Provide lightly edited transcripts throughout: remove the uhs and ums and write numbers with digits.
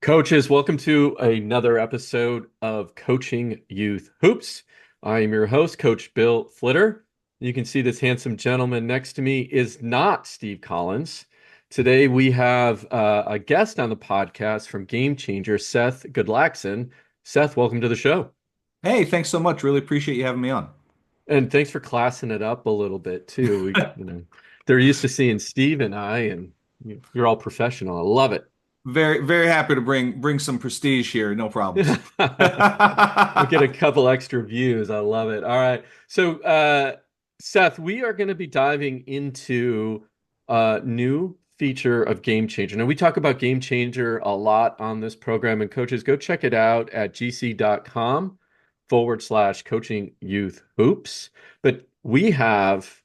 Coaches, welcome to another episode of Coaching Youth Hoops. I am your host, Coach Bill Flitter. You can see this handsome gentleman next to me is not Steve Collins. Today we have a guest on the podcast from Game Changer, Seth Goodlaxon. Seth, welcome to the show. Hey, thanks so much. Really appreciate you having me on. And thanks for classing it up a little bit too. They're used to seeing Steve and I, and you're all professional. I love it. Very, very happy to bring some prestige here. No problems. We'll get a couple extra views. I love it. All right. So, Seth, we are going to be diving into a new feature of Game Changer. Now, we talk about Game Changer a lot on this program, and coaches, go check it out at gc.com/coaching youth hoops. But we have,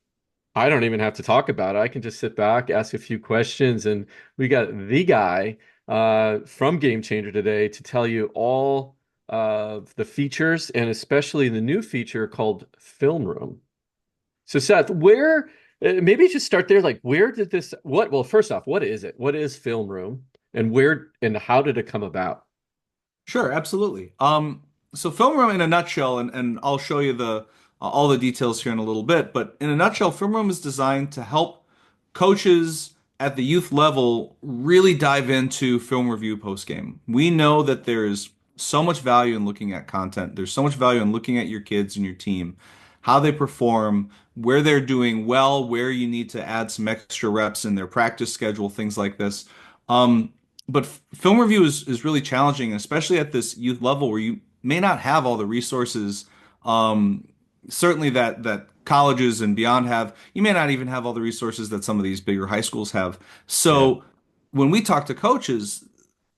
I don't even have to talk about it. I can just sit back, ask a few questions, and we got the guy from Game Changer today to tell you all of the features and especially the new feature called Film Room. So Seth, where maybe just start there. Like, where did this? What? Well, first off, what is it? What is Film Room, and where and how did it come about? Sure, absolutely. So Film Room in a nutshell, and I'll show you the all the details here in a little bit, but in a nutshell, Film Room is designed to help coaches at the youth level really dive into film review post game. We know that there's so much value in looking at content. There's so much value in looking at your kids and your team, how they perform, where they're doing well, where you need to add some extra reps in their practice schedule, things like this. But film review is really challenging, especially at this youth level where you may not have all the resources, um, certainly that colleges and beyond have. You may not even have all the resources that some of these bigger high schools have. Yeah. So when we talk to coaches,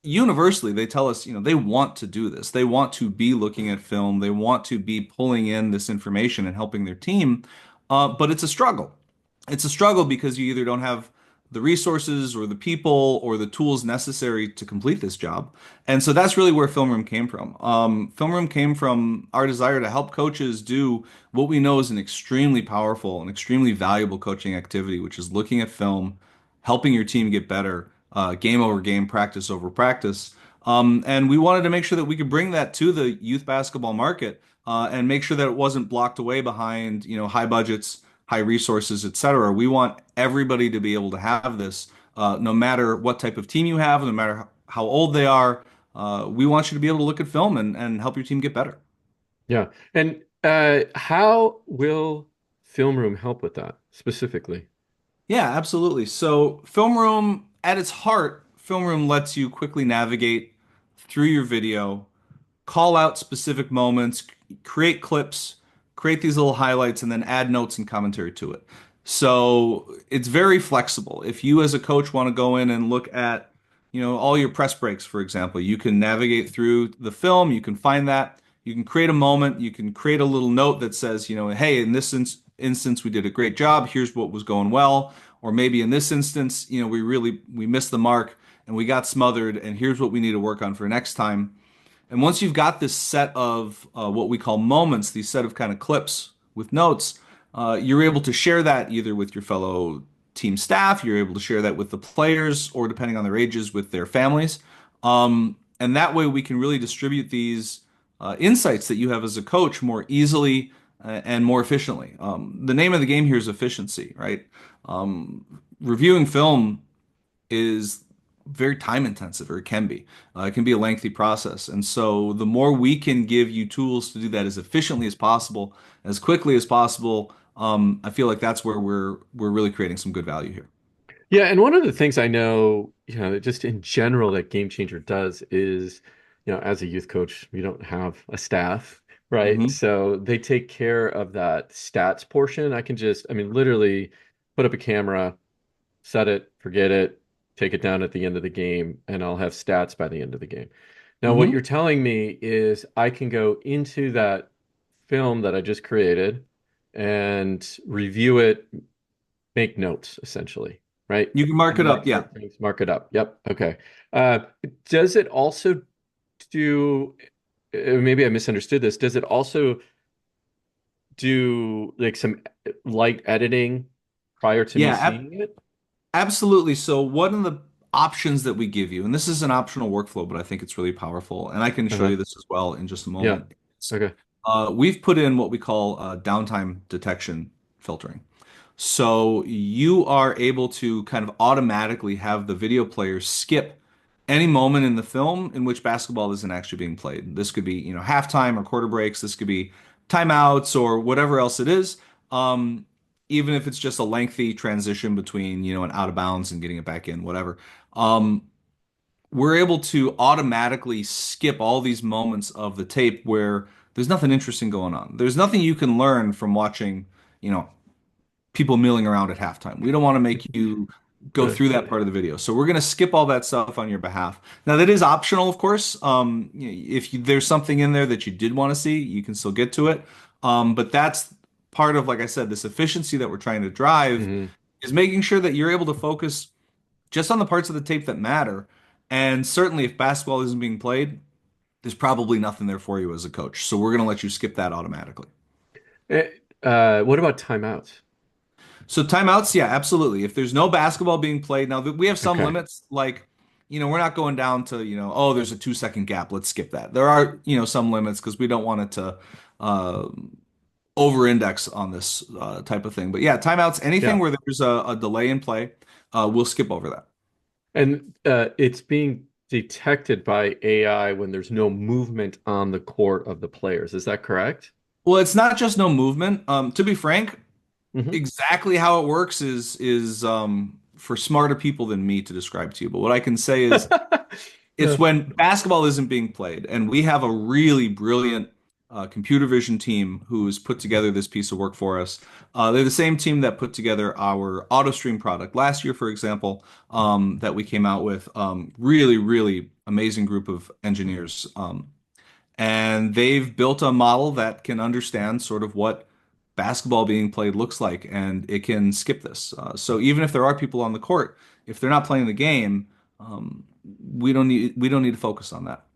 universally they tell us, they want to do this. They want to be looking at film. They want to be pulling in this information and helping their team. But it's a struggle. It's a struggle because you either don't have the resources or the people or the tools necessary to complete this job. And so that's really where Film Room came from. Film Room came from our desire to help coaches do what we know is an extremely powerful and extremely valuable coaching activity, which is looking at film, helping your team get better, game over game, practice over practice. And we wanted to make sure that we could bring that to the youth basketball market and make sure that it wasn't blocked away behind, high budgets, high resources, et cetera. We want everybody to be able to have this, no matter what type of team you have, no matter how old they are. We want you to be able to look at film and help your team get better. Yeah. And how will Film Room help with that specifically? Yeah, absolutely. So, Film Room, at its heart, Film Room lets you quickly navigate through your video, call out specific moments, create clips, create these little highlights, and then add notes and commentary to it. So it's very flexible. If you as a coach want to go in and look at, all your press breaks, for example, you can navigate through the film, you can find that, you can create a moment, you can create a little note that says, hey, in this instance, we did a great job. Here's what was going well. Or maybe in this instance, we missed the mark and we got smothered, and here's what we need to work on for next time. And once you've got this set of what we call moments, these set of kind of clips with notes, you're able to share that either with your fellow team staff, you're able to share that with the players, or depending on their ages, with their families. And that way we can really distribute these insights that you have as a coach more easily and more efficiently. The name of the game here is efficiency, right? Reviewing film is very time intensive, or it can be. It can be a lengthy process. And so the more we can give you tools to do that as efficiently as possible, as quickly as possible, I feel like that's where we're really creating some good value here. Yeah, and one of the things I know, just in general that Game Changer does is, as a youth coach, you don't have a staff, right? Hmm. So they take care of that stats portion. I mean, literally put up a camera, set it, forget it, take it down at the end of the game, and I'll have stats by the end of the game. Now, what you're Hmm. telling me is I can go into that film that I just created and review it, make notes essentially, right? You can mark it up. Yeah. Highlight things, mark it up. Yep. Okay. Uh, does it also do, maybe I misunderstood this. Does it also do like some light editing prior to me Yeah, seeing it? absolutely. So one of the options that we give you, and this is an optional workflow, but I think it's really powerful, and I can show Uh-huh. you this as well in just a Yeah. moment. Okay. We've put in what we call downtime detection filtering. So you are able to kind of automatically have the video player skip any moment in the film in which basketball isn't actually being played. This could be, halftime or quarter breaks. This could be timeouts or whatever else it is. Um, Even if it's just a lengthy transition between, an out of bounds and getting it back in, whatever. Um, we're able to automatically skip all these moments of the tape where there's nothing interesting going on. There's nothing you can learn from watching, you know, people milling around at halftime. We don't want to make you go Sure. through that part of the video. So we're going to skip all that stuff on your behalf. Now that is optional, of course. If there's something in there that you did want to see, you can still get to it. But that's part of, like I said, this efficiency that we're trying to drive Hmm. is making sure that you're able to focus just on the parts of the tape that matter. And certainly, if basketball isn't being played, there's probably nothing there for you as a coach. So we're going to let you skip that automatically. What about timeouts? So timeouts, yeah, absolutely. If there's no basketball being played, now we have some Okay. limits, like, we're not going down to, oh, there's a 2 second gap. Let's skip that. There are, some limits because we don't want it to uh, over-index on this type of thing. But yeah, timeouts, anything Yeah. where there's a delay in play, we'll skip over that. And it's being detected by AI when there's no movement on the court of the players. Is that correct? Well, it's not just no movement. To be frank, Hmm. exactly how it works is for smarter people than me to describe to you. But what I can say is it's Yeah. when basketball isn't being played, and we have a really brilliant computer vision team who's put together this piece of work for us. They're the same team that put together our AutoStream product last year, for example, that we came out with. Really, really amazing group of engineers. And they've built a model that can understand sort of what basketball being played looks like, and it can skip this. So even if there are people on the court, if they're not playing the game, um, we don't need to focus on that.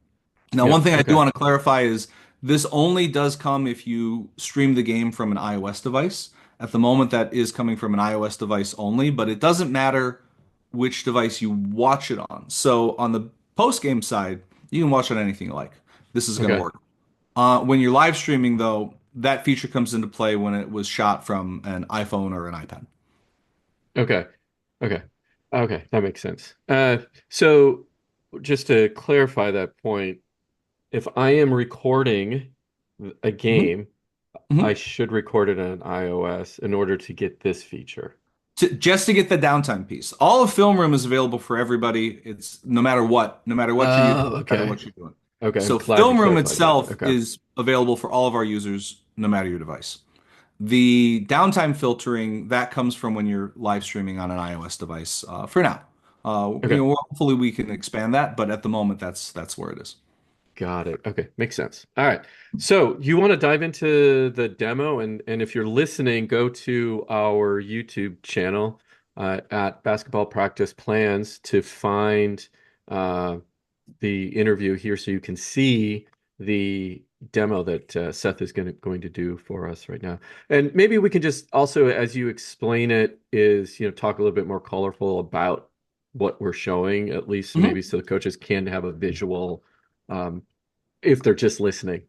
Now, Yeah. one thing I do Okay. want to clarify is this only does come if you stream the game from an iOS device. At the moment, that is coming from an iOS device only, but it doesn't matter which device you watch it on. So on the post game side, you can watch on anything you like. This is going to Okay. work. When you're live streaming, though, that feature comes into play when it was shot from an iPhone or an iPad. Okay. Okay. Okay. That makes sense. So just to clarify that point, if I am recording a Mhm. game, I Mhm. should record it on iOS in order to get this feature. Just to get the downtime piece. All of Film Room is available for everybody. It's no matter what you're using, Oh, no matter okay. what you're doing. Okay. I'm So glad you Film Room clarified that. itself Okay. is available for all of our users, no matter your device. The downtime filtering that comes from when you're live streaming on an iOS device. For now, Okay. hopefully we can expand that, but at the moment, that's where it is. Got it. Okay, makes sense. All right. So you want to dive into the demo, and if you're listening, go to our YouTube channel at Basketball Practice Plans to find uh, the interview here, so you can see the demo that Seth is going to do for us right now. And maybe we can just also, as you explain it, is talk a little bit more colorful about what we're showing, at least maybe Mhm. so the coaches can have a visual. Um, if they're just listening.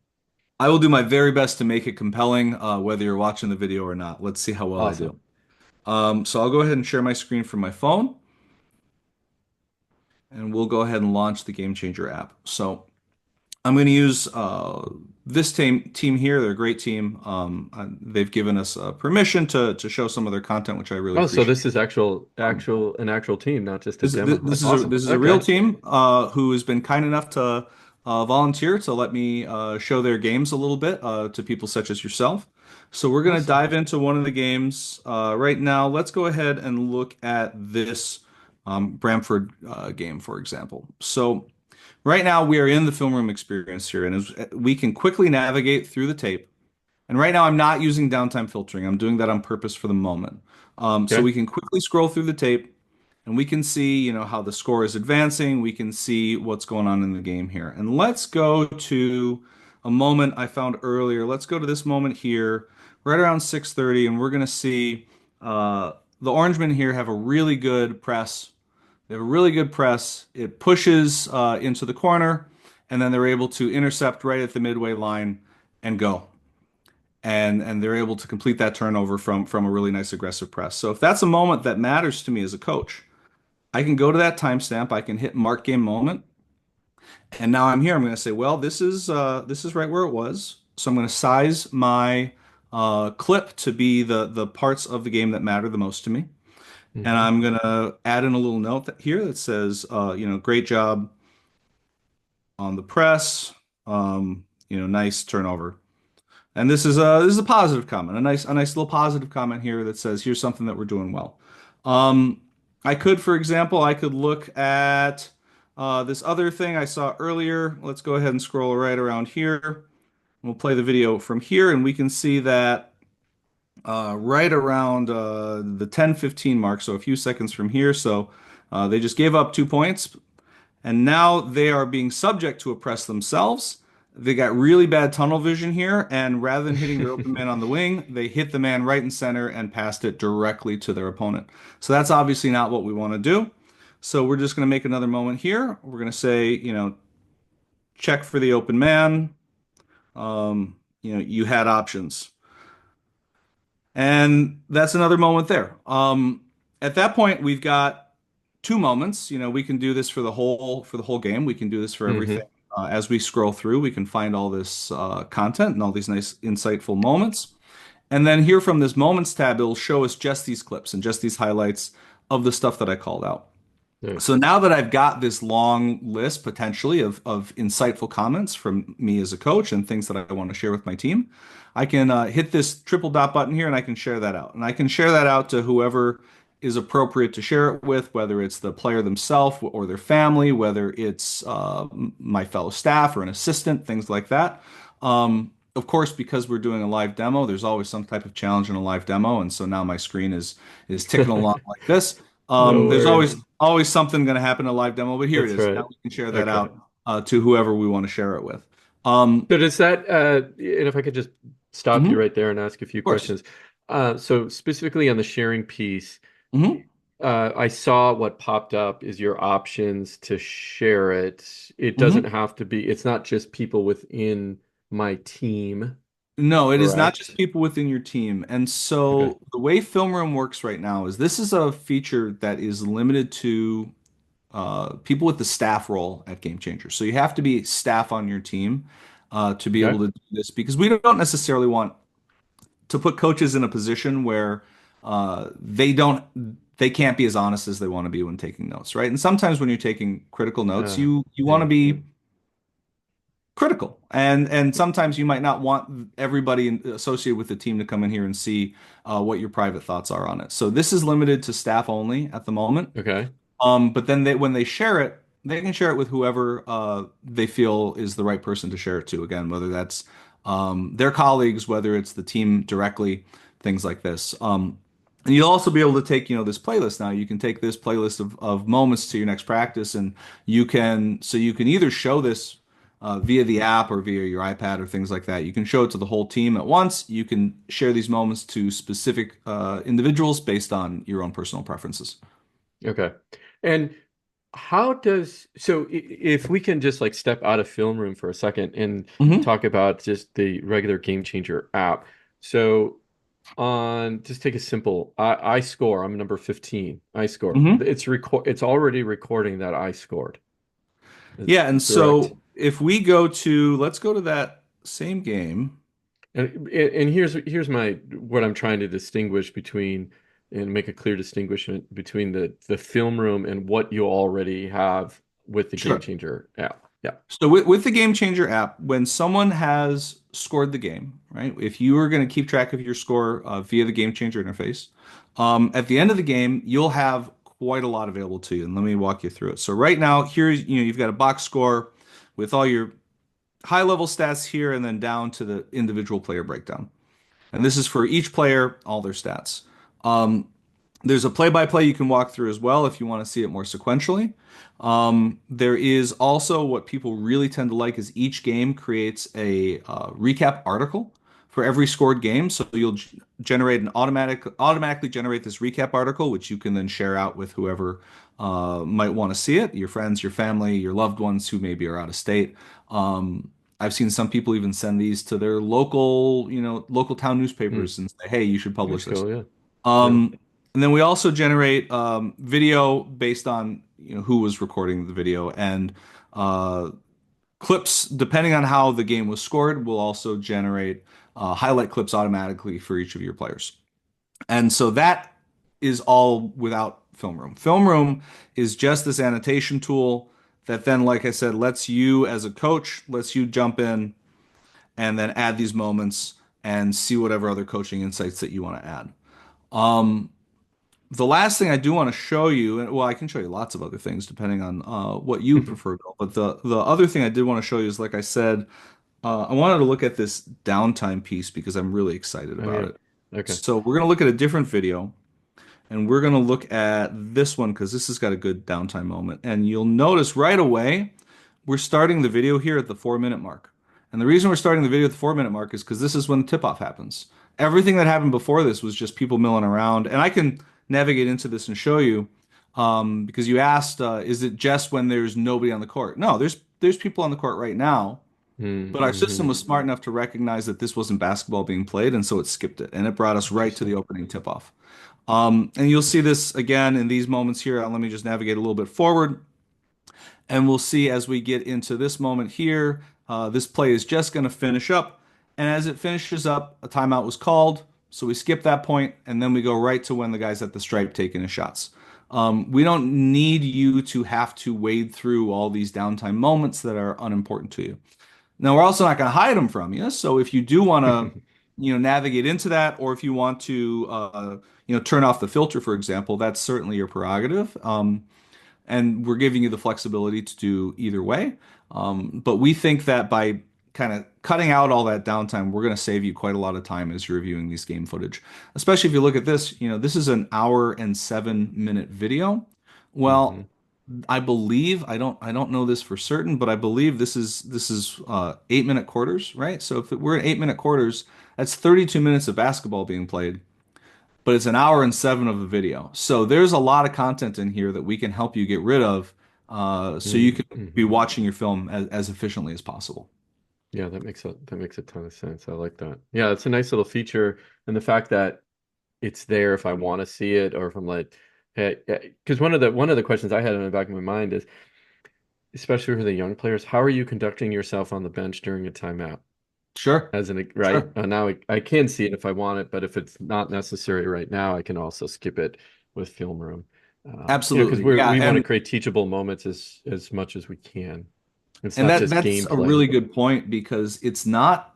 I will do my very best to make it compelling, whether you're watching the video or not. Let's see how well I do. Awesome. So I'll go ahead and share my screen from my phone, and we'll go ahead and launch the Game Changer app. So I'm going to use this team here. They're a great team. They've given us permission to show some of their content, which I really Oh, so appreciate. this is Um, an actual team, not just a this, demo. this, That's this is a awesome. this is a real Okay. team who has been kind enough to volunteer to let me show their games a little bit to people such as yourself. So we're going to Awesome. dive into one of the games right now. Let's go ahead and look at this Bramford game, for example. So right now we are in the film room experience here, and we can quickly navigate through the tape. And right now I'm not using downtime filtering. I'm doing that on purpose for the moment. So Okay. we can quickly scroll through the tape and we can see, how the score is advancing. We can see what's going on in the game here. And let's go to a moment I found earlier. Let's go to this moment here, right around 6:30, and we're going to see the Orangemen here have a really good press. They have a really good press. It pushes into the corner, and then they're able to intercept right at the midway line and go. And they're able to complete that turnover from a really nice aggressive press. So if that's a moment that matters to me as a coach, I can go to that timestamp. I can hit mark game moment, and now I'm here. I'm going to say, well, this is right where it was. So I'm going to size my clip to be the parts of the game that matter the most to me. And Hmm. I'm gonna add in a little note here that says, great job on the press, nice turnover. And this is a positive comment, a nice little positive comment here that says, here's something that we're doing well. Um, I could, for example, I could look at this other thing I saw earlier. Let's go ahead and scroll right around here. We'll play the video from here, and we can see that right around the 10:15 mark, so a few seconds from here. So they just gave up 2 points, and now they are being subject to a press themselves. They got really bad tunnel vision here, and rather than hitting their open man on the wing, they hit the man right in center and passed it directly to their opponent. So that's obviously not what we want to do. So we're just going to make another moment here. We're going to say, check for the open man. You had options. And that's another moment there. At that point, we've got 2 moments. We can do this for the whole game. We can do this for everything. Hmm. As we scroll through, we can find all this content and all these nice, insightful moments. And then here from this moments tab, it'll show us just these clips and just these highlights of the stuff that I called out. So Nice. now that I've got this long list potentially of insightful comments from me as a coach and things that I want to share with my team, I can hit this triple dot button here and I can share that out. And I can share that out to whoever is appropriate to share it with, whether it's the player themselves or their family, whether it's my fellow staff or an assistant, things like that. Of course, because we're doing a live demo, there's always some type of challenge in a live demo, and so now my screen is ticking along like this. No There's worries. always something going to happen in a live demo, but here it That's is. Now right. we can share that Okay. out to whoever we want to share it with. Um, So does that, and if I could just stop you mhm, right there and ask a few of course. questions. So specifically on the sharing piece, Hmm. I saw what popped up is your options to share it. It doesn't Hmm. have to be, it's not just people within my team, No, it is not just correct? people within your team. And Okay. so the way Film Room works right now is this is a feature that is limited to people with the staff role at Game Changer. So you have to be staff on your team to be able Okay. to do this because we don't necessarily want to put coaches in a position where they can't be as honest as they want to be when taking notes, right? And sometimes when you're taking critical notes, Uh, you want to yeah, yeah. be critical, and sometimes you might not want everybody associated with the team to come in here and see what your private thoughts are on it. So this is limited to staff only at the moment. Okay. But then when they share it, they can share it with whoever they feel is the right person to share it to. Again, whether that's their colleagues, whether it's the team directly, things like this. And you'll also be able to take, this playlist now. You can take this playlist of moments to your next practice, and you can either show this via the app or via your iPad or things like that. You can show it to the whole team at once. You can share these moments to specific individuals based on your own personal preferences. Okay. And how does, so if we can just like step out of film room for a second and Hmm. talk about just the regular Game Changer app. So on, just take a simple, I score, I'm number 15. I score. Hmm. It's already recording that I scored. Yeah, and Correct. so if we let's go to that same game. And here's my what I'm trying to distinguish between and make a clear distinguishment between the film room and what you already have with the Game Sure. Changer app. Yeah. So with the Game Changer app, when someone has scored the game, right? If you are going to keep track of your score via the Game Changer interface, at the end of the game, you'll have quite a lot available to you. And let me walk you through it. So right now, you've got a box score with all your high level stats here, and then down to the individual player breakdown. And this is for each player, all their stats. Um, there's a play-by-play you can walk through as well if you want to see it more sequentially. There is also what people really tend to like is each game creates a recap article for every scored game. So you'll generate an automatically generate this recap article, which you can then share out with whoever might want to see it, your friends, your family, your loved ones who maybe are out of state. I've seen some people even send these to their local, local town Hmm. newspapers and say, "Hey, you should publish That's this." cool. Yeah. Yeah. Um, and then we also generate video based on who was recording the video and uh, clips depending on how the game was scored. Will also generate highlight clips automatically for each of your players. And so that is all without Film Room. Film Room is just this annotation tool that then, like I said, lets you as a coach, lets you jump in and then add these moments and see whatever other coaching insights that you want to add. Um, the last thing I do want to show you, and well, I can show you lots of other things depending on what you would prefer, Bill. But the other thing I did want to show you is, like I said, I wanted to look at this downtime piece because I'm really excited Oh about yeah. it. Okay. So we're going to look at a different video, and we're going to look at this one because this has got a good downtime moment. And you'll notice right away, we're starting the video here at the 4 minute mark. And the reason we're starting the video at the 4 minute mark is because this is when the tip off happens. Everything that happened before this was just people milling around. And I can navigate into this and show you because you asked, is it just when there's nobody on the court? No, there's people on the court right now. But our Mm-hmm. system was smart enough to recognize that this wasn't basketball being played, and so it skipped it, and it brought us right to the Interesting. opening tip-off. And you'll see this again in these moments here. Let me just navigate a little bit forward. And we'll see as we get into this moment here, this play is just going to finish up. And as it finishes up, a timeout was called. So we skip that point, and then we go right to when the guy's at the stripe taking his shots. We don't need you to have to wade through all these downtime moments that are unimportant to you. Now, we're also not going to hide them from you. So if you do want to, navigate into that, or if you want to, turn off the filter, for example, that's certainly your prerogative. And we're giving you the flexibility to do either way. But we think that by kind of cutting out all that downtime, we're going to save you quite a lot of time as you're reviewing these game footage. Especially if you look at this, this is an hour and 7 minute video. Mm-hmm. Well, I don't know this for certain, but I believe this is 8 minute quarters, right? So if we're in 8 minute quarters, that's 32 minutes of basketball being played, but it's an hour and seven of a video. So there's a lot of content in here that we can help you get rid of, so you can be Mm-hmm. watching your film as efficiently as possible. Yeah, that makes a ton of sense. I like that. Yeah, it's a nice little feature, and the fact that it's there if I want to see it, or if I'm like, hey, because one of the questions I had in the back of my mind is, especially for the young players, how are you conducting yourself on the bench during a timeout? Sure, As an right sure, now, I can see it if I want it, but if it's not necessary right now, I can also skip it with film room. Because absolutely, yeah, we want to and create teachable moments as much as we can. It's and not that just that's a really gameplay. good point because it's not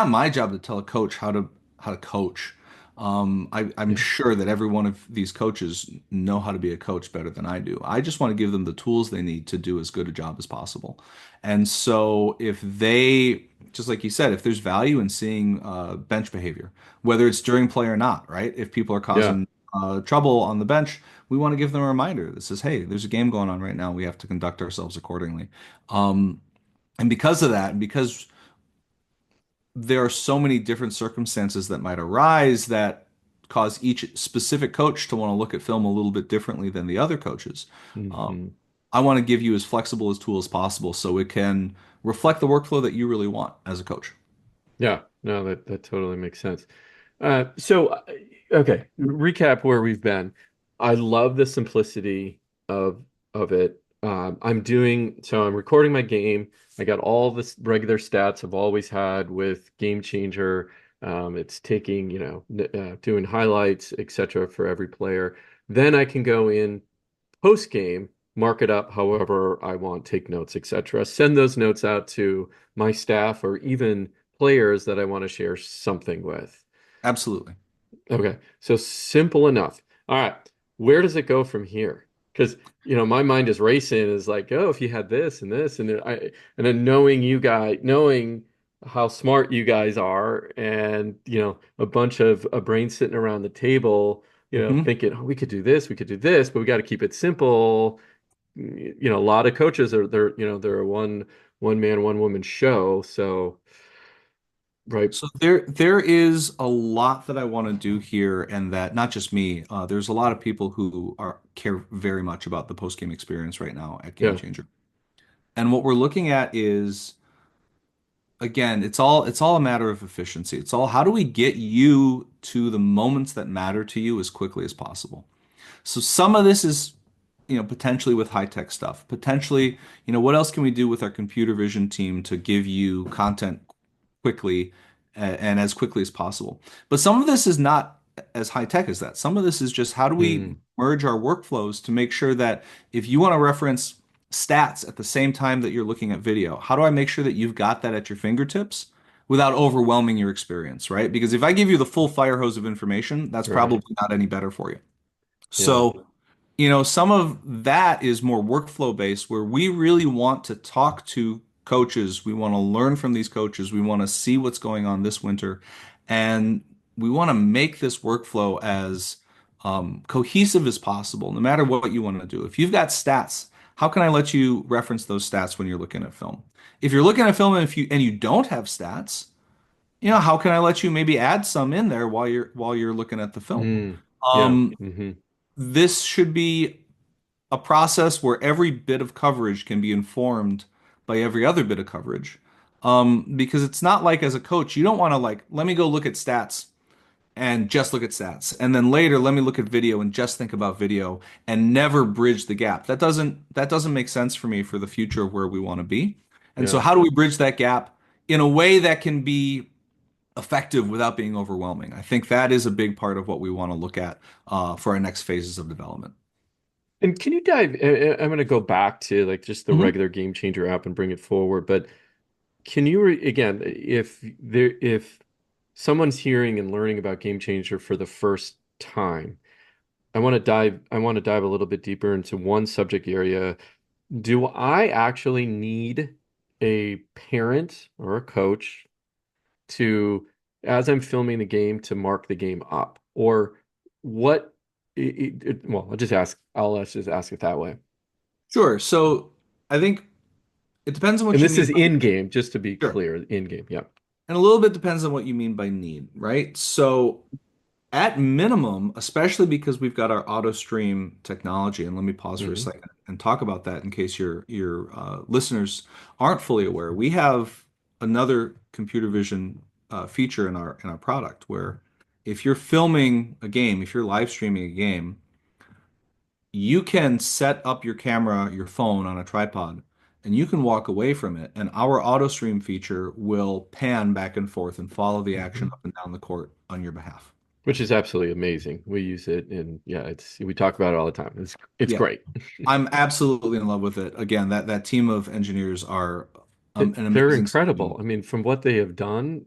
my job to tell a coach how to coach. I'm Yeah. sure that every one of these coaches know how to be a coach better than I do. I just want to give them the tools they need to do as good a job as possible. And so if they, just like you said, if there's value in seeing bench behavior, whether it's during play or not, right? If people are Yeah. causing trouble on the bench, we want to give them a reminder that says, "Hey, there's a game going on right now. We have to conduct ourselves accordingly." Um, and because of that, and because there are so many different circumstances that might arise that cause each specific coach to want to look at film a little bit differently than the other coaches. Um, Hmm. I want to give you as flexible as tool as possible so it can reflect the workflow that you really want as a coach. Yeah. No, that totally makes sense. Okay, recap where we've been. I love the simplicity of it. I'm recording my game. I got all the regular stats I've always had with Game Changer. It's taking, doing highlights, etc. for every player. Then I can go in post game, mark it up however I want, take notes, etc. Send those notes out to my staff or even players that I want to share something with. Absolutely. Okay, so simple enough. All right, where does it go from here? Because my mind is racing. Is like, oh, if you had this and this, and then knowing you guys, knowing how smart you guys are, and a bunch of a brain sitting around the table, Hmm. thinking, oh, we could do this, but we got to keep it simple. A lot of coaches they're a one man, one woman show, so. Right. So there is a lot that I want to do here, and that not just me. There's a lot of people who are care very much about the post game experience right now at Game Yeah. Changer. And what we're looking at is, again, it's all a matter of efficiency. It's all, how do we get you to the moments that matter to you as quickly as possible. So some of this is, potentially with high tech stuff. Potentially, what else can we do with our computer vision team to give you content quickly and as quickly as possible. But some of this is not as high tech as that. Some of this is just, how do we Mm. merge our workflows to make sure that if you want to reference stats at the same time that you're looking at video, how do I make sure that you've got that at your fingertips without overwhelming your experience, right? Because if I give you the full fire hose of information, that's Right. probably not any better for you. Yeah. So, some of that is more workflow based where we really want to talk to coaches. We want to learn from these coaches. We want to see what's going on this winter. And we want to make this workflow as cohesive as possible, no matter what you want to do. If you've got stats, how can I let you reference those stats when you're looking at film? If you're looking at film and if you don't have stats, how can I let you maybe add some in there while you're looking at the film? Mm. Yeah. Um, Hmm. this should be a process where every bit of coverage can be informed by every other bit of coverage. Because it's not like, as a coach, you don't want to, like, let me go look at stats and just look at stats. And then later, let me look at video and just think about video and never bridge the gap. That doesn't make sense for me for the future of where we want to be. And so Yeah. how do we bridge that gap in a way that can be effective without being overwhelming? I think that is a big part of what we want to look at for our next phases of development. And can you dive? I'm going to go back to like just the Mhm. regular Game Changer app and bring it forward. But can you again, if someone's hearing and learning about Game Changer for the first time, I want to dive a little bit deeper into one subject area. Do I actually need a parent or a coach to, as I'm filming the game, to mark the game up? Or what? Well, let's just ask it that way. Sure. So I think it depends on And what you this mean is by in game, just to be sure. clear, in game. Yeah. And a little bit depends on what you mean by need, right? So at minimum, especially because we've got our auto stream technology, and let me pause for a Hmm. second and talk about that in case your listeners aren't fully aware. We have another computer vision feature in our product where if you're filming a game, if you're live streaming a game, you can set up your camera, your phone on a tripod, and you can walk away from it. And our auto stream feature will pan back and forth and follow the action Hmm. up and down the court on your behalf. Which is absolutely amazing. We use it, and yeah, we talk about it all the time. It's Yeah, great. I'm absolutely in love with it. Again, that team of engineers are an They're amazing incredible. team. I mean, from what they have done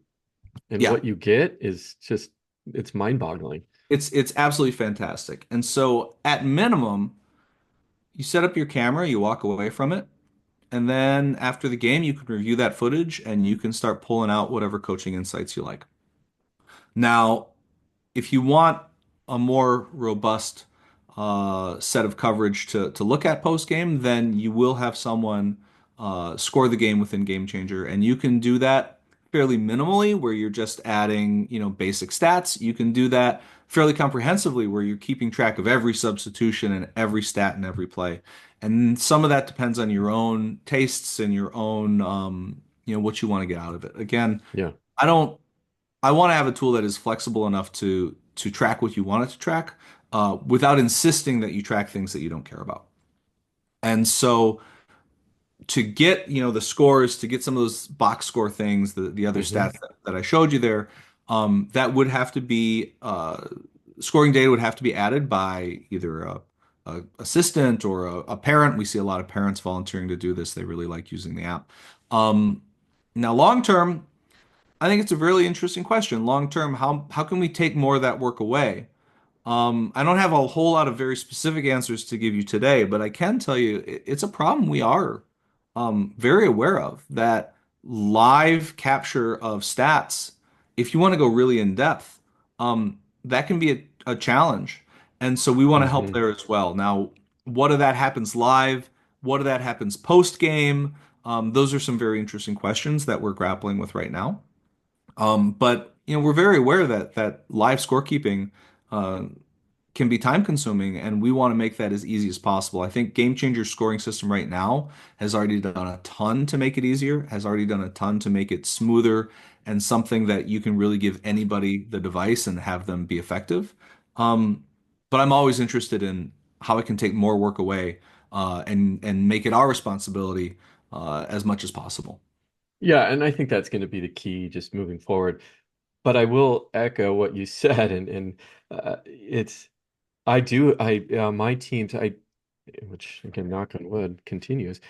and Yeah, what you get is just it's mind-boggling. it's absolutely fantastic. And so at minimum, you set up your camera, you walk away from it, and then after the game, you can review that footage and you can start pulling out whatever coaching insights you like. Now, if you want a more robust set of coverage to look at post game, then you will have someone score the game within Game Changer, and you can do that fairly minimally, where you're just adding, basic stats. You can do that fairly comprehensively, where you're keeping track of every substitution and every stat and every play. And some of that depends on your own tastes and your own, what you want to get out of it. Again, Yeah. I don't I want to have a tool that is flexible enough to track what you want it to track, without insisting that you track things that you don't care about. And so to get, the scores, to get some of those box score things, the other Hmm. stats that I showed you there, that would have to be scoring data would have to be added by either a assistant or a parent. We see a lot of parents volunteering to do this. They really like using the app. Um, Now, long term, I think it's a really interesting question. Long term, how can we take more of that work away? I don't have a whole lot of very specific answers to give you today, but I can tell you it's a problem we are very aware of, that live capture of stats, if you want to go really in depth, that can be a challenge. And so we want to help Hmm. there as well. Now, what of that happens live? What of that happens post game? Those are some very interesting questions that we're grappling with right now. But we're very aware that live scorekeeping uh, can be time consuming, and we want to make that as easy as possible. I think Game Changer scoring system right now has already done a ton to make it easier, has already done a ton to make it smoother and something that you can really give anybody the device and have them be effective. Um, but I'm always interested in how it can take more work away and make it our responsibility as much as possible. Yeah, and I think that's going to be the key just moving forward. But I will echo what you said, and it's I do I my teams I which again knock on wood continues.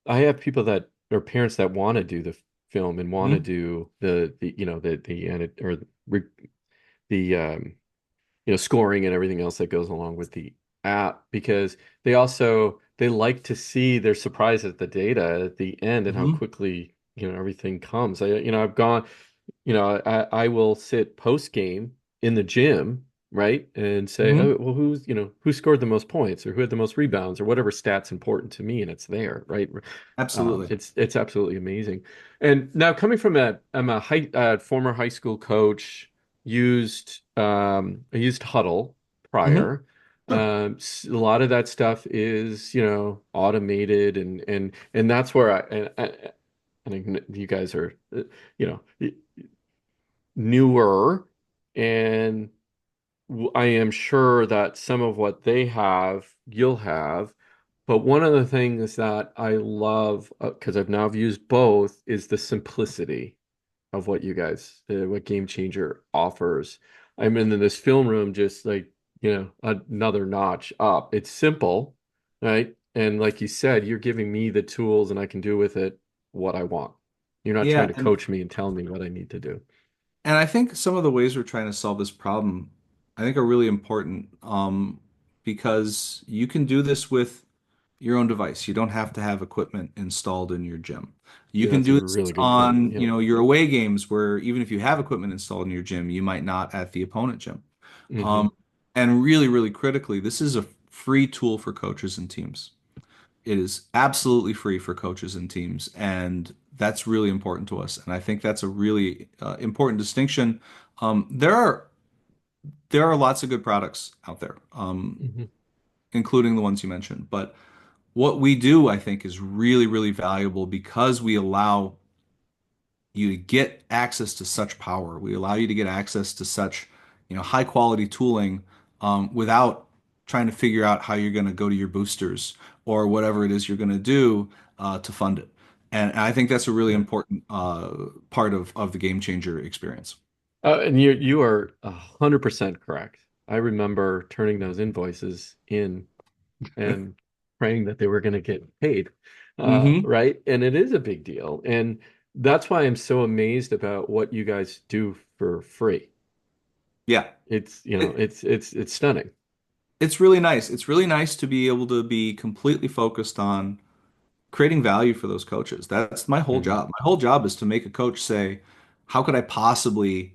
I have people that or parents that want to do the film and want to Mhm. do the edit or the scoring and everything else that goes along with the app because they like to see they're surprised at the data at the end and how Mhm. quickly everything comes. I've gone I will sit post game in the gym, right? And say, Mhm. oh, well, who scored the most points or who had the most rebounds or whatever stats important to me, and it's there, right? Absolutely. It's absolutely amazing. And now coming from I'm a former high school coach, I used Huddle Mhm. prior. Sure. A lot of that stuff is, automated and that's where I think you guys are, you know, newer, and I am sure that some of what they have, you'll have. But one of the things that I love, because I've now used both, is the simplicity of what Game Changer offers. I'm in this film room, just like, another notch up. It's simple, right? And like you said, you're giving me the tools and I can do with it what I want. You're not trying Yeah, to coach me and tell me what I need to do. and I think some of the ways we're trying to solve this problem, I think are really important, because you can do this with your own device. You don't have to have equipment installed in your gym. You Yeah, can that's a do this really good point. on, Yep. your away games where even if you have equipment installed in your gym, you might not at the opponent gym. Hmm. Um, and really, really critically, this is a free tool for coaches and teams. It is absolutely free for coaches and teams, and that's really important to us. And I think that's a really important distinction. There are lots of good products out there, Hmm. including the ones you mentioned. But what we do, I think, is really, really valuable because we allow you to get access to such power. We allow you to get access to such, high quality tooling without trying to figure out how you're going to go to your boosters or whatever it is you're going to do to fund it. And I think that's a really Yeah. important part of the game changer experience. And you are 100% correct. I remember turning those invoices in and praying that they were going to get paid, Hmm. right? And it is a big deal, and that's why I'm so amazed about what you guys do for free. Yeah. It's It, it's stunning. it's really nice. It's really nice to be able to be completely focused on creating value for those coaches. That's my whole Mhm. job. My whole job is to make a coach say, how could I possibly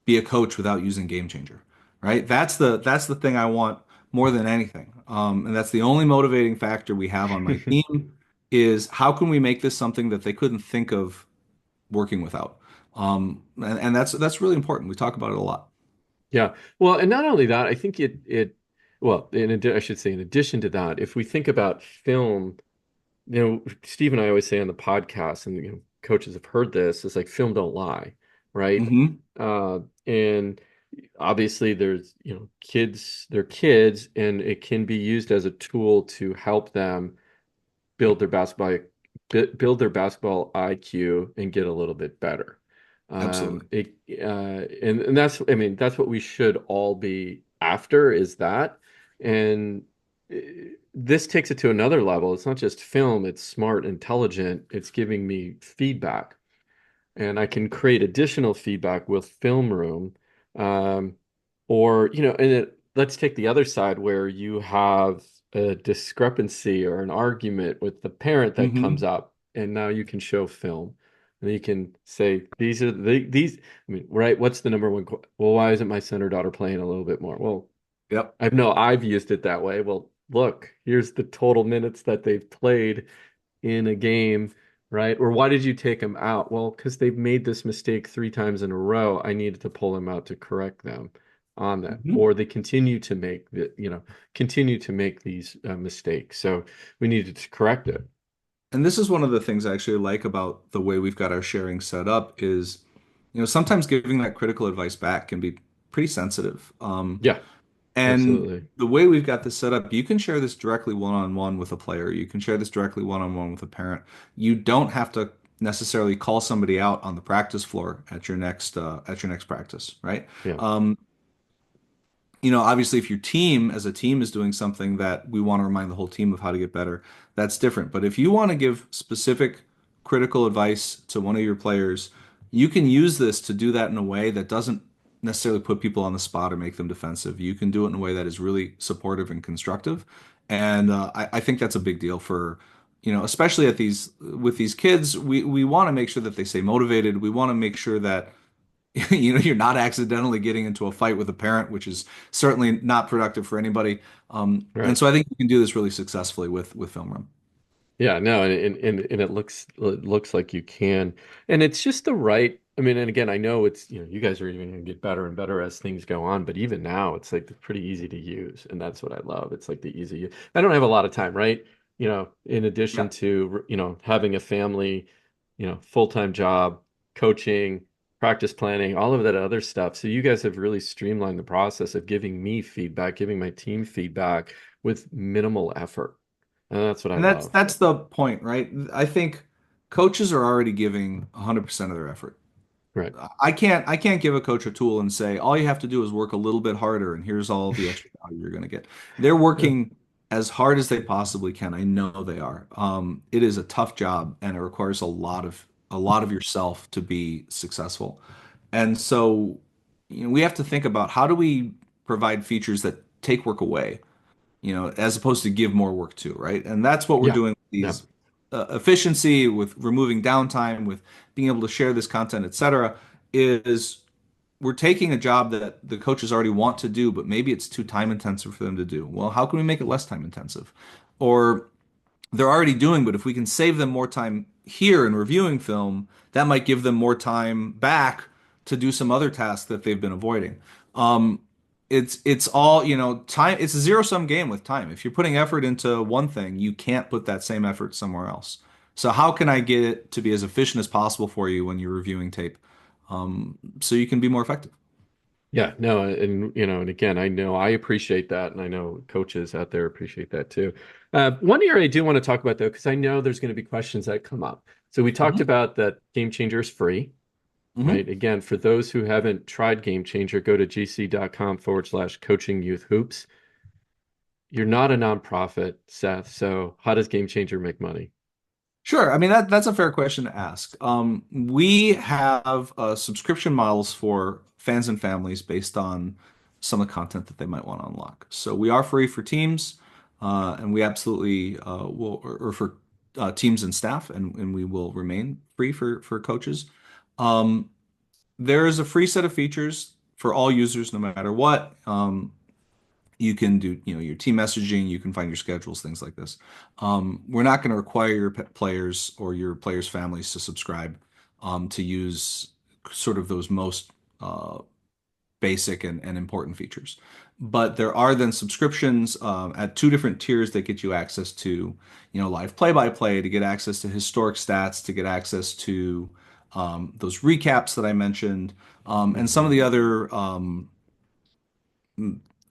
be a coach without using Game Changer? Right? That's the thing I want more than anything. And that's the only motivating factor we have on my team is how can we make this something that they couldn't think of working without? And that's really important. We talk about it a lot. Yeah. Well, and not only that, I think well, I should say, in addition to that, if we think about film, Steve and I always say on the podcast, and coaches have heard this, it's like film don't lie, right? Hmm. And obviously there's, they're kids, and it can be used as a tool to help them build their build their basketball IQ and get a little bit better. Absolutely. It and that's I mean that's what we should all be after is that. And this takes it to another level. It's not just film, it's smart, intelligent. It's giving me feedback, and I can create additional feedback with film room. Um, or, let's take the other side where you have a discrepancy or an argument with the parent that comes Hmm. up, and now you can show film. And you can say, these, I mean, right, what's the number one? Well, why isn't my son or daughter playing a little bit more? Well, Yep. I've used it that way. Well, look, here's the total minutes that they've played in a game. right? Or why did you take them out? Well, because they've made this mistake 3 times in a row. I needed to pull them out to correct them on that. Mhm. Or they continue to make continue to make these mistakes. So we needed to correct it. And this is one of the things I actually like about the way we've got our sharing set up is, sometimes giving that critical advice back can be pretty sensitive. Yeah, And absolutely. the way we've got this set up, you can share this directly one-on-one with a player. You can share this directly one-on-one with a parent. You don't have to necessarily call somebody out on the practice floor at your next practice, right? Yeah. Um, Obviously, if your team as a team is doing something that we want to remind the whole team of how to get better, that's different. But if you want to give specific critical advice to one of your players, you can use this to do that in a way that doesn't necessarily put people on the spot or make them defensive. You can do it in a way that is really supportive and constructive. And I think that's a big deal for, especially at these with these kids, we want to make sure that they stay motivated. We want to make sure that you're not accidentally getting into a fight with a parent, which is certainly not productive for anybody. And Right. so I think you can do this really successfully with Film Room. Yeah, no, and it looks like you can. And it's just the right, I mean, and again, I know it's, you guys are even gonna get better and better as things go on, but even now it's like pretty easy to use. And that's what I love. It's like the easy. I don't have a lot of time, right? In addition Yeah. to, having a family, full-time job, coaching, practice planning, all of that other stuff. So you guys have really streamlined the process of giving me feedback, giving my team feedback with minimal effort. And that's what I And that's love. that's the point, right? I think coaches are already giving 100% of their effort. Right. I can't give a coach a tool and say all you have to do is work a little bit harder and here's all the extra value you're going to get. They're Yeah. working as hard as they possibly can. I know they are. It is a tough job and it requires a lot of yourself to be successful. And so, we have to think about how do we provide features that take work away, as opposed to give more work to, right? And that's what we're Yeah. doing with Yeah. these efficiency, with removing downtime, with being able to share this content, et cetera, is we're taking a job that the coaches already want to do, but maybe it's too time intensive for them to do. Well, how can we make it less time intensive? Or they're already doing, but if we can save them more time here in reviewing film, that might give them more time back to do some other tasks that they've been avoiding. Um, it's all, time. It's a zero-sum game with time. If you're putting effort into one thing, you can't put that same effort somewhere else. So how can I get it to be as efficient as possible for you when you're reviewing tape, so you can be more effective? Yeah. No, and again, I know I appreciate that, and I know coaches out there appreciate that too. One area I do want to talk about though, because I know there's going to be questions that come up. So we talked Hmm. about that Game Changer is free, Hmm. right? Again, for those who haven't tried Game Changer, go to gc.com/coaching youth hoops. You're not a nonprofit, Seth, so how does Game Changer make money? Sure. I mean, that's a fair question to ask. We have subscription models for fans and families based on some of the content that they might want to unlock. So we are free for teams, and we absolutely will, or for teams and staff, and we will remain free for coaches. Um, there is a free set of features for all users, no matter what. You can do, your team messaging, you can find your schedules, things like this. We're not going to require your players or your players' families to subscribe, to use sort of those most uh, basic and important features. But there are then subscriptions at two different tiers that get you access to, live play-by-play, to get access to historic stats, to get access to those recaps that I mentioned, and some of Mhm. the other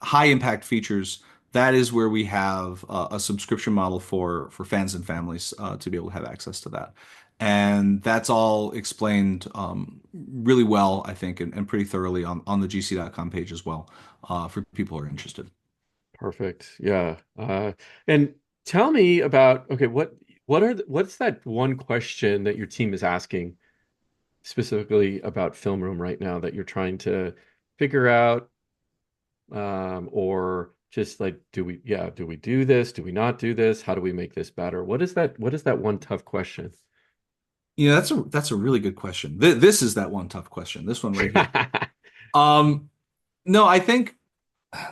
high impact features. That is where we have a subscription model for fans and families to be able to have access to that. And that's all explained really well, I think, and pretty thoroughly on the gc.com page as well, for people who are interested. Perfect. Yeah. And tell me about, okay, what's that one question that your team is asking specifically about film room right now that you're trying to figure out, or just like, do we do this? Do we not do this? How do we make this better? What is that one tough question? That's a really good question. This is that one tough question. This one right here. Um, no, I think,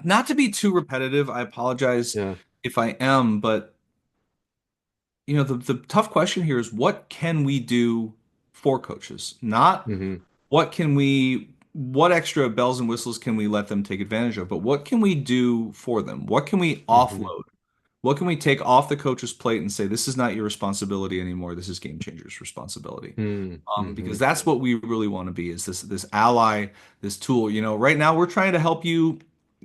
not to be too repetitive, I apologize Yeah. if I am, but the tough question here is what can we do for coaches? Not Hmm. what extra bells and whistles can we let them take advantage of, but what can we do for them? What can we Hmm. offload? What can we take off the coach's plate and say, this is not your responsibility anymore. This is Game Changer's responsibility. Because Hmm. that's what we really want to be is this ally, this tool. Right now we're trying to help you.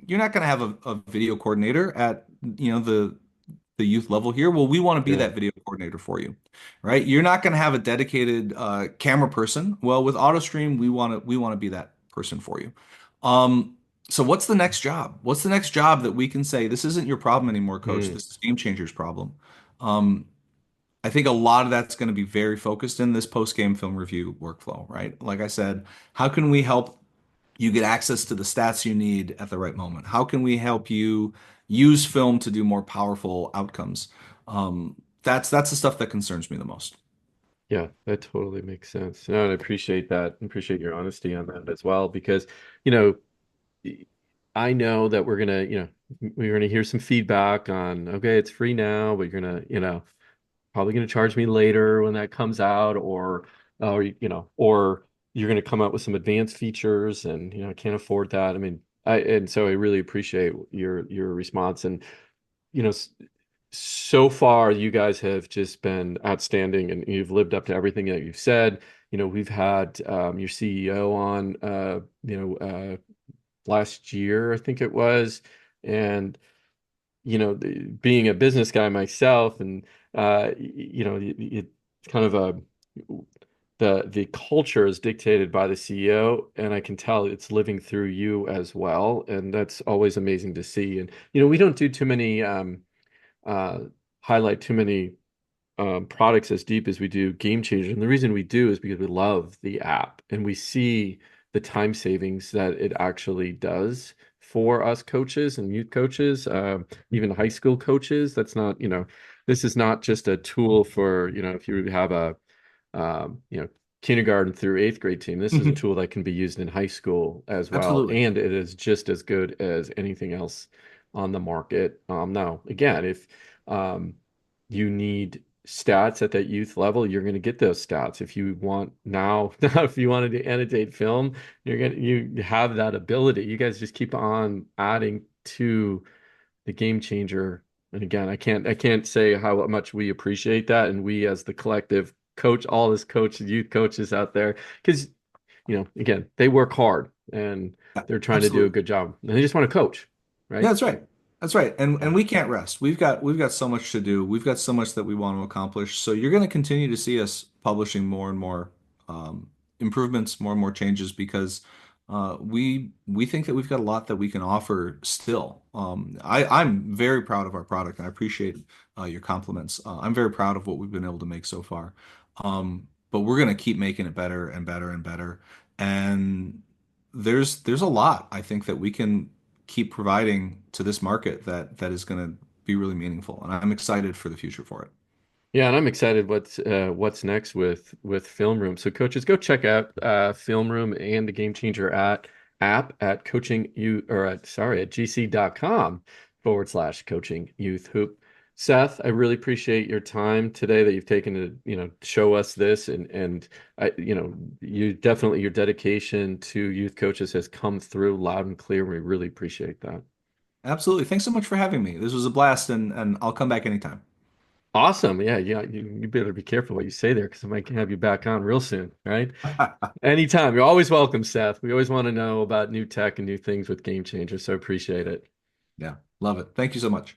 You're not going to have a video coordinator at, the youth level here. Well, we want to be Yeah. that video coordinator for you, right? You're not going to have a dedicated camera person. Well, with AutoStream, we want to be that person for you. Um, so what's the next job? What's the next job that we can say, this isn't your problem anymore, coach. Mm. This is Game Changer's problem. Um, I think a lot of that's going to be very focused in this post-game film review workflow, right? Like I said, how can we help you get access to the stats you need at the right moment? How can we help you use film to do more powerful outcomes? That's the stuff that concerns me the most. Yeah, that totally makes sense. No, and I appreciate that. I appreciate your honesty on that as well, because, you know, I know that we're gonna hear some feedback on, okay, it's free now, but you're gonna, probably gonna charge me later when that comes out, or you're gonna come out with some advanced features, and I can't afford that. I mean, and so I really appreciate your response, and you know, so far you guys have just been outstanding, and you've lived up to everything that you've said. We've had your CEO on, last year, I think it was, and being a business guy myself, and it's kind of the culture is dictated by the CEO, and I can tell it's living through you as well, and that's always amazing to see. And we don't do too many uh, highlight too many products as deep as we do Game Changer. And the reason we do is because we love the app and we see the time savings that it actually does for us coaches and youth coaches, even high school coaches. This is not just a tool for, if you have a, um, you know, kindergarten through eighth grade team. This is a tool that can be used in high school as well. Absolutely. And it is just as good as anything else on the market. Now, again, if you need stats at that youth level, you're going to get those stats. If you want now, if you wanted to annotate film, you have that ability. You guys just keep on adding to the Game Changer. And again, I can't say how much we appreciate that, and we as the collective coach, all this coach, youth coaches out there, because again, they work hard and Yeah, they're trying to do a absolutely. good job, and they just want to coach, Yeah, right? that's right. That's right. And Yeah. we can't rest. We've got so much to do. We've got so much that we want to accomplish. So you're going to continue to see us publishing more and more improvements, more and more changes because we think that we've got a lot that we can offer still. I'm very proud of our product, and I appreciate your compliments. I'm very proud of what we've been able to make so far. But we're going to keep making it better and better and better. And there's a lot I think that we can keep providing to this market that is going to be really meaningful. And I'm excited for the future for it. Yeah, and I'm excited what's next with Film Room. So coaches, go check out Film Room and the Game Changer app at coaching you or at sorry at gc.com/coaching youth hoop. Seth, I really appreciate your time today that you've taken to show us this, and you definitely, your dedication to youth coaches has come through loud and clear. We really appreciate that. Absolutely. Thanks so much for having me. This was a blast, and I'll come back anytime. Awesome. Yeah, yeah. You better be careful what you say there, because I might have you back on real soon, right? Anytime. You're always welcome, Seth. We always want to know about new tech and new things with Game Changers, so appreciate it. Yeah, love it. Thank you so much.